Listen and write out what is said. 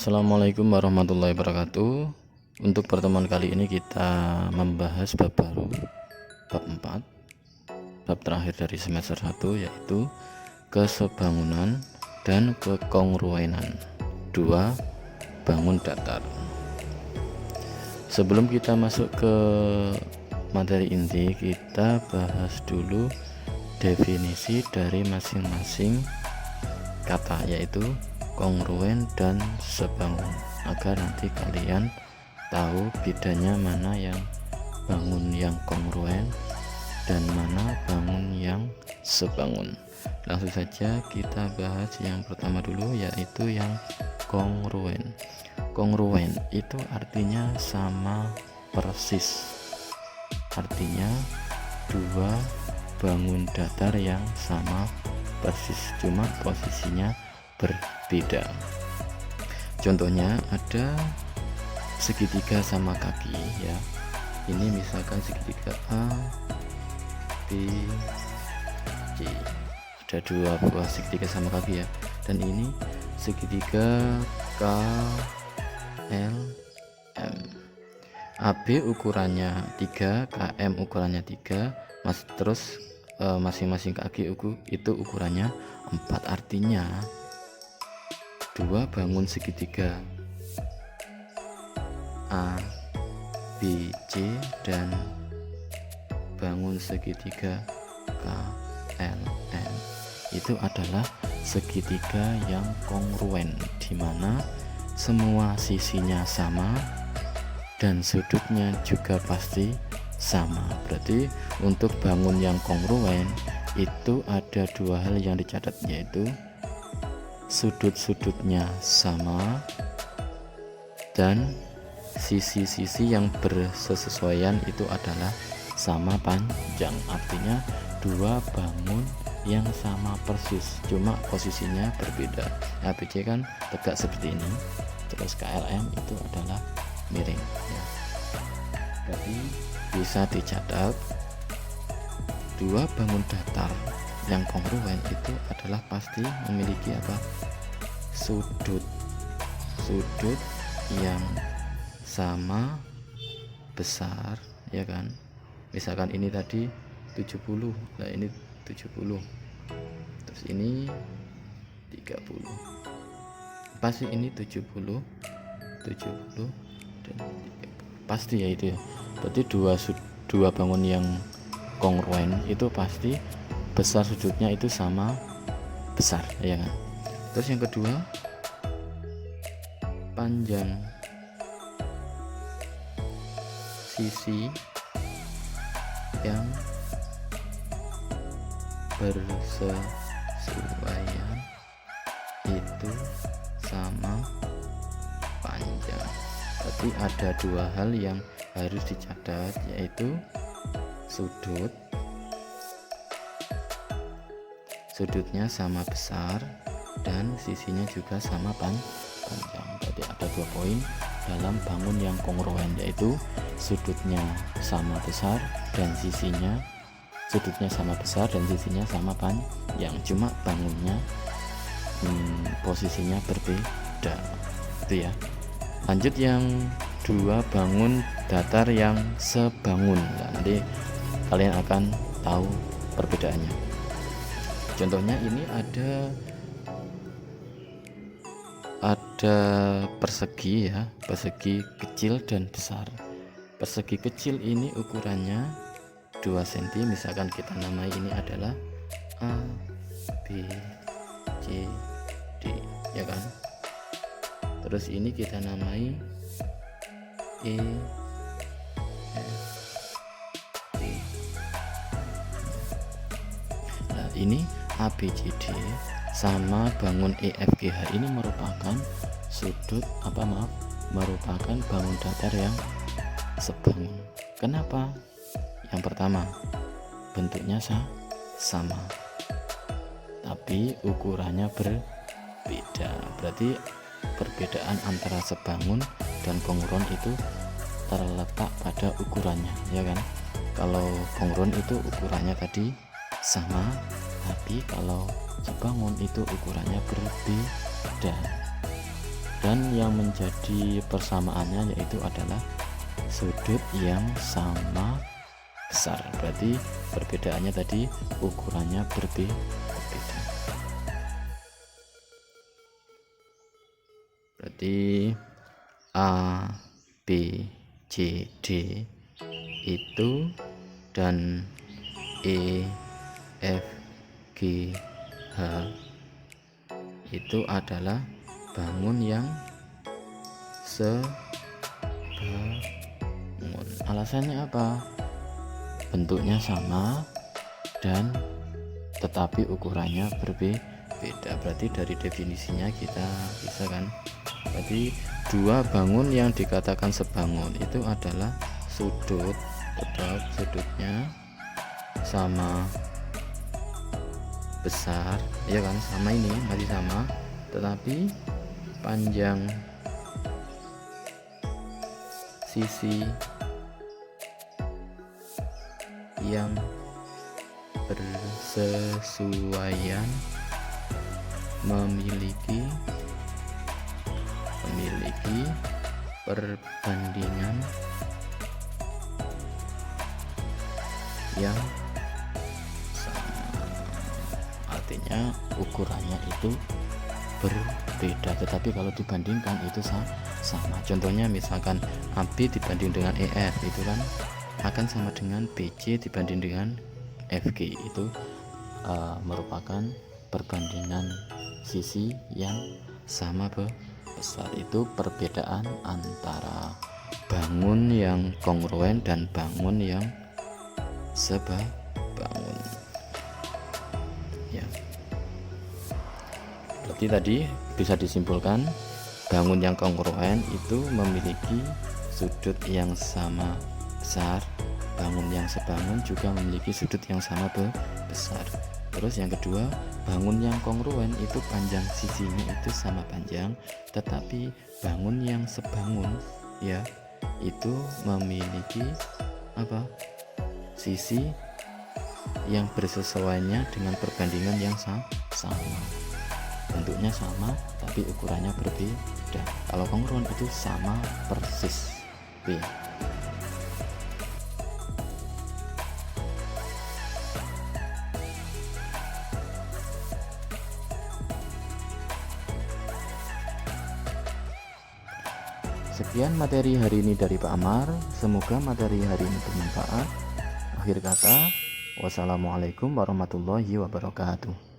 Assalamualaikum warahmatullahi wabarakatuh. Untuk pertemuan kali ini kita membahas bab baru, bab 4, bab terakhir dari semester 1, yaitu kesebangunan dan kekongruenan dua bangun datar. Sebelum kita masuk ke materi inti, kita bahas dulu definisi dari masing-masing kata, yaitu kongruen dan sebangun, agar nanti kalian tahu bedanya mana yang bangun yang kongruen dan mana bangun yang sebangun. Langsung saja kita bahas yang pertama dulu, yaitu yang kongruen. Kongruen itu artinya sama persis, artinya dua bangun datar yang sama persis, cuma posisinya berbeda. Contohnya ada segitiga sama kaki ya. Ini misalkan segitiga A, B, C. Ada dua buah segitiga sama kaki ya. Dan ini segitiga K, L, M. AB ukurannya 3, KM ukurannya 3, terus masing-masing kaki itu ukurannya 4. Artinya dua bangun segitiga A, B, C dan bangun segitiga K, L, M itu adalah segitiga yang kongruen, di mana semua sisinya sama dan sudutnya juga pasti sama. Berarti untuk bangun yang kongruen itu ada dua hal yang dicatat, yaitu sudut-sudutnya sama dan sisi-sisi yang bersesuaian itu adalah sama panjang. Artinya dua bangun yang sama persis, cuma posisinya berbeda. ABC kan tegak seperti ini, terus KLM itu adalah miring ya. Jadi bisa dicatat dua bangun datar yang kongruen itu adalah pasti memiliki sudut yang sama besar ya kan. Misalkan ini tadi 70, nah ini 70, terus ini 30, pasti ini 70 dan 30, pasti ya itu ya. Berarti dua bangun yang kongruen itu pasti besar sudutnya itu sama besar ya kan. Terus yang kedua, panjang sisi yang bersesuaian itu sama panjang. Berarti ada dua hal yang harus dicatat, yaitu sudutnya sama besar dan sisinya juga sama panjang. Berarti ada dua poin dalam bangun yang kongruen, yaitu sudutnya sama besar dan sudutnya sama besar dan sisinya sama panjang, cuma bangunnya posisinya berbeda itu ya. Lanjut yang dua bangun datar yang sebangun. Nanti kalian akan tahu perbedaannya. Contohnya ini ada persegi ya, persegi kecil dan besar. Persegi kecil ini ukurannya 2 cm, misalkan kita namai ini adalah A, B, C, D ya kan. Terus ini kita namai E, F, G. Nah ini ABCD sama bangun EFGH ini merupakan merupakan bangun datar yang sebangun. Kenapa? Yang pertama, bentuknya sama tapi ukurannya berbeda. Berarti perbedaan antara sebangun dan kongruen itu terletak pada ukurannya ya kan. Kalau kongruen itu ukurannya tadi sama, tapi kalau sebangun itu ukurannya berbeda. dan yang menjadi persamaannya yaitu adalah sudut yang sama besar. Berarti perbedaannya tadi ukurannya berbeda. Berarti A, B, C, D itu dan E, F, G, H itu adalah bangun yang sebangun. Alasannya apa? Bentuknya sama dan tetapi ukurannya berbeda. Berarti dari definisinya kita bisa kan, berarti dua bangun yang dikatakan sebangun itu adalah sudut, tetap sudutnya sama besar ya kan, sama ini masih sama, tetapi panjang sisi yang bersesuaian memiliki perbandingan yang sama. Artinya ukurannya itu berbeda, tetapi kalau dibandingkan itu sama. Contohnya misalkan AB dibanding dengan EF itu kan akan sama dengan BC dibanding dengan FG. Itu merupakan perbandingan sisi yang sama besar. Itu perbedaan antara bangun yang kongruen dan bangun yang sebangun ya. Berarti tadi bisa disimpulkan bangun yang kongruen itu memiliki sudut yang sama besar, bangun yang sebangun juga memiliki sudut yang sama besar. Terus yang kedua, bangun yang kongruen itu panjang sisinya itu sama panjang, tetapi bangun yang sebangun ya itu memiliki apa? Sisi yang bersesuaiannya dengan perbandingan yang sama. Bentuknya sama tapi ukurannya berbeda. Kalau kongruen itu sama persis. B. Sekian materi hari ini dari Pak Amar. Semoga materi hari ini bermanfaat. Akhir kata, wassalamualaikum warahmatullahi wabarakatuh.